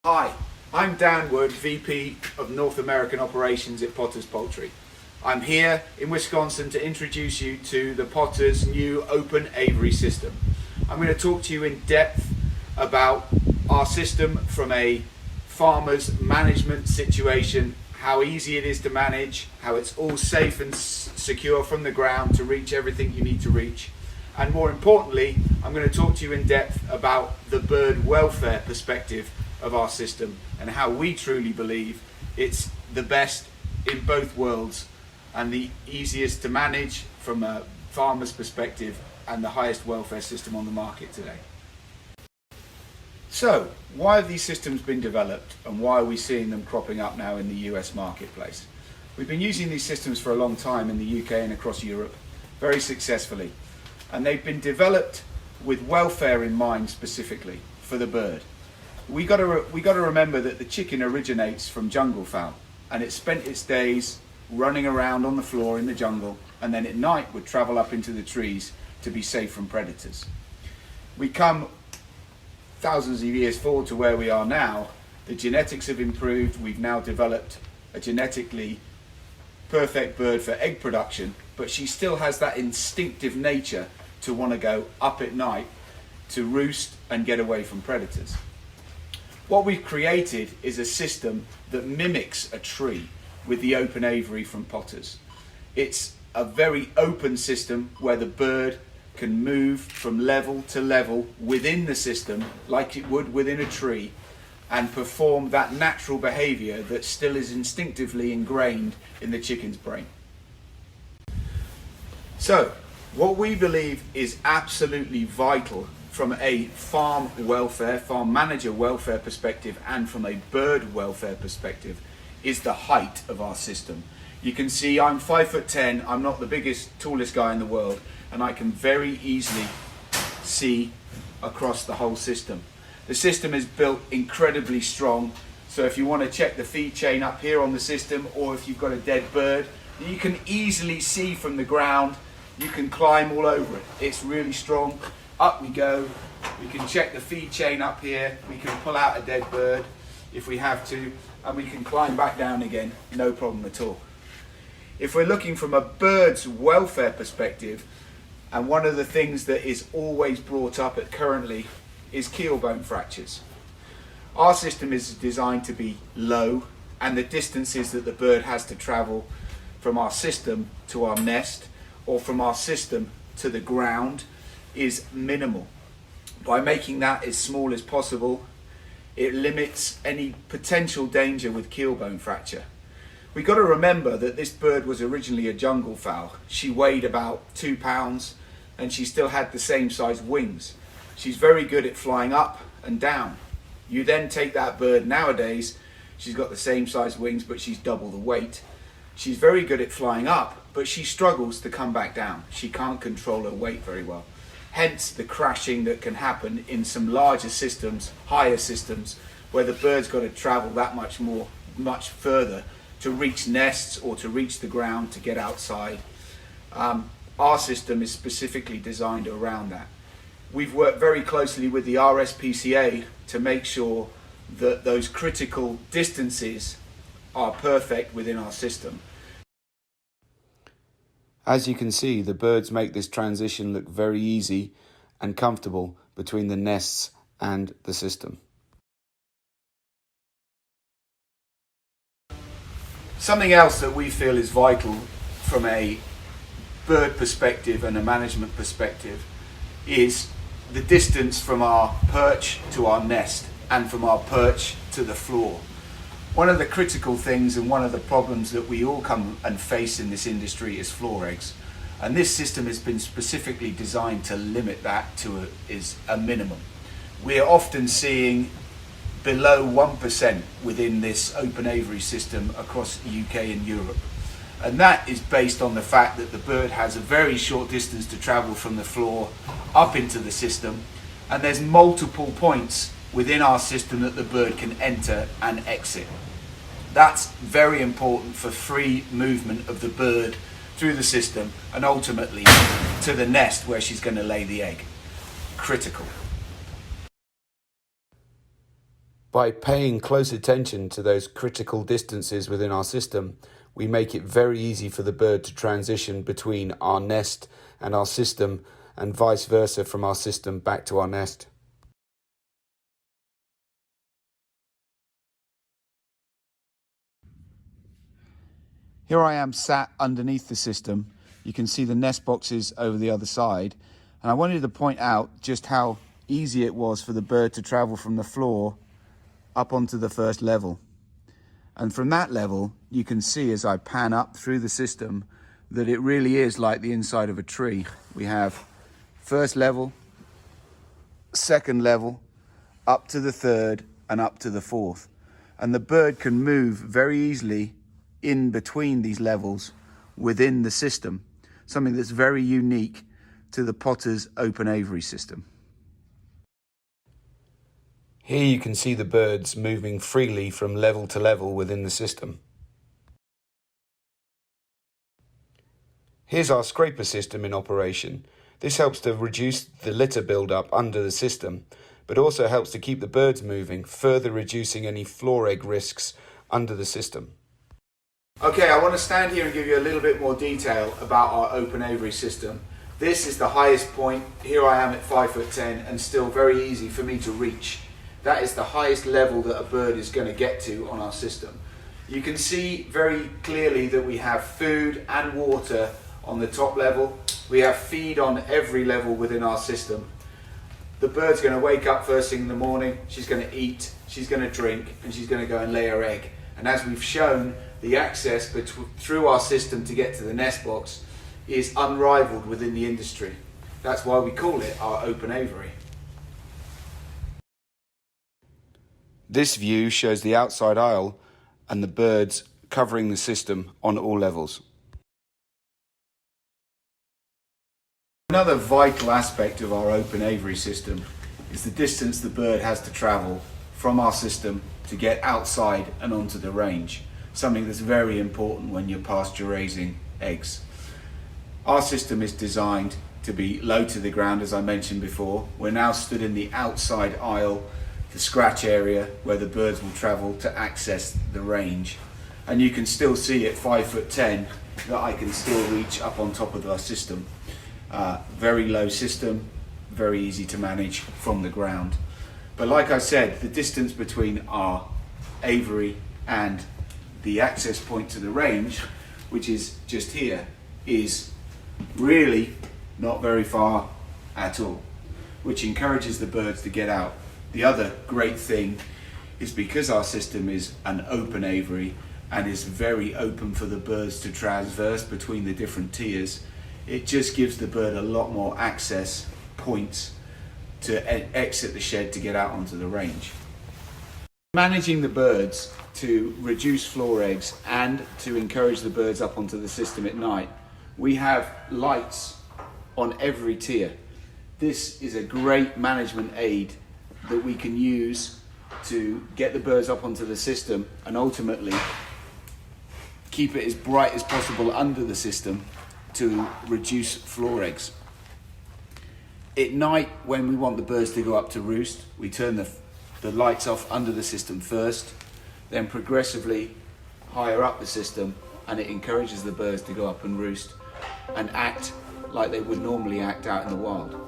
Hi, I'm Dan Wood, VP of North American Operations at Potter's Poultry. I'm here in Wisconsin to introduce you to the Potter's new open aviary system. I'm going to talk to you in depth about our system from a farmer's management situation, how easy it is to manage, how it's all safe and secure from the ground to reach everything you need to reach. And more importantly, I'm going to talk to you in depth about the bird welfare perspective of our system and how we truly believe it's the best in both worlds and the easiest to manage from a farmer's perspective and the highest welfare system on the market today. So, why have these systems been developed and why are we seeing them cropping up now in the US marketplace? We've been using these systems for a long time in the UK and across Europe, very successfully, and they've been developed with welfare in mind specifically for the bird. We got to remember that the chicken originates from jungle fowl, and it spent its days running around on the floor in the jungle, and then at night would travel up into the trees to be safe from predators. We come thousands of years forward to where we are now. The genetics have improved. We've now developed a genetically perfect bird for egg production, but she still has that instinctive nature to want to go up at night to roost and get away from predators. What we've created is a system that mimics a tree with the open aviary from Potter's. It's a very open system where the bird can move from level to level within the system like it would within a tree and perform that natural behavior that still is instinctively ingrained in the chicken's brain. So, what we believe is absolutely vital from a farm manager welfare perspective and from a bird welfare perspective is the height of our system. You can see I'm 5'10", I'm not the biggest, tallest guy in the world, and I can very easily see across the whole system. The system is built incredibly strong, so if you want to check the feed chain up here on the system, or if you've got a dead bird, you can easily see from the ground. You can climb all over it. It's really strong. Up we go. We can check the feed chain up here. We can pull out a dead bird if we have to, and we can climb back down again, no problem at all. If we're looking from a bird's welfare perspective, and one of the things that is always brought up currently is keel bone fractures. Our system is designed to be low, and the distances that the bird has to travel from our system to our nest or from our system to the ground is minimal. By making that as small as possible, it limits any potential danger with keel bone fracture. We've got to remember that this bird was originally a jungle fowl. She weighed about 2 pounds and she still had the same size wings. She's very good at flying up and down. You then take that bird nowadays, she's got the same size wings but she's double the weight. She's very good at flying up, but she struggles to come back down. She can't control her weight very well. Hence the crashing that can happen in some larger systems, higher systems, where the bird's got to travel that much further to reach nests or to reach the ground to get outside. Our system is specifically designed around that. We've worked very closely with the RSPCA to make sure that those critical distances are perfect within our system. As you can see, the birds make this transition look very easy and comfortable between the nests and the system. Something else that we feel is vital from a bird perspective and a management perspective is the distance from our perch to our nest and from our perch to the floor. One of the critical things and one of the problems that we all come and face in this industry is floor eggs. And this system has been specifically designed to limit that to a minimum. We're often seeing below 1% within this open aviary system across the UK and Europe. And that is based on the fact that the bird has a very short distance to travel from the floor up into the system, and there's multiple points within our system that the bird can enter and exit. That's very important for free movement of the bird through the system and ultimately to the nest where she's going to lay the egg. Critical. By paying close attention to those critical distances within our system, we make it very easy for the bird to transition between our nest and our system, and vice versa from our system back to our nest. Here I am sat underneath the system. You can see the nest boxes over the other side. And I wanted to point out just how easy it was for the bird to travel from the floor up onto the first level. And from that level, you can see as I pan up through the system that it really is like the inside of a tree. We have first level, second level, up to the third, and up to the fourth. And the bird can move very easily in between these levels within the system, something that's very unique to the Potter's open aviary system. Here you can see the birds moving freely from level to level within the system. Here's our scraper system in operation. This helps to reduce the litter build-up under the system, but also helps to keep the birds moving, further reducing any floor egg risks under the system. Okay, I want to stand here and give you a little bit more detail about our open aviary system. This is the highest point. Here I am at 5'10" and still very easy for me to reach. That is the highest level that a bird is going to get to on our system. You can see very clearly that we have food and water on the top level. We have feed on every level within our system. The bird's going to wake up first thing in the morning, she's going to eat, she's going to drink, and she's going to go and lay her egg. And as we've shown, the access through our system to get to the nest box is unrivaled within the industry. That's why we call it our open aviary. This view shows the outside aisle and the birds covering the system on all levels. Another vital aspect of our open aviary system is the distance the bird has to travel from our system to get outside and onto the range, something that's very important when you're pasture raising eggs. Our system is designed to be low to the ground, as I mentioned before. We're now stood in the outside aisle, the scratch area where the birds will travel to access the range. And you can still see at 5'10" that I can still reach up on top of our system. Very low system, very easy to manage from the ground. But like I said, the distance between our aviary and the access point to the range, which is just here, is really not very far at all, which encourages the birds to get out. The other great thing is because our system is an open aviary and is very open for the birds to traverse between the different tiers, it just gives the bird a lot more access points to exit the shed to get out onto the range. Managing the birds to reduce floor eggs and to encourage the birds up onto the system at night, we have lights on every tier. This is a great management aid that we can use to get the birds up onto the system and ultimately keep it as bright as possible under the system to reduce floor eggs. At night, when we want the birds to go up to roost, we turn the lights off under the system first, then progressively higher up the system, and it encourages the birds to go up and roost and act like they would normally act out in the wild.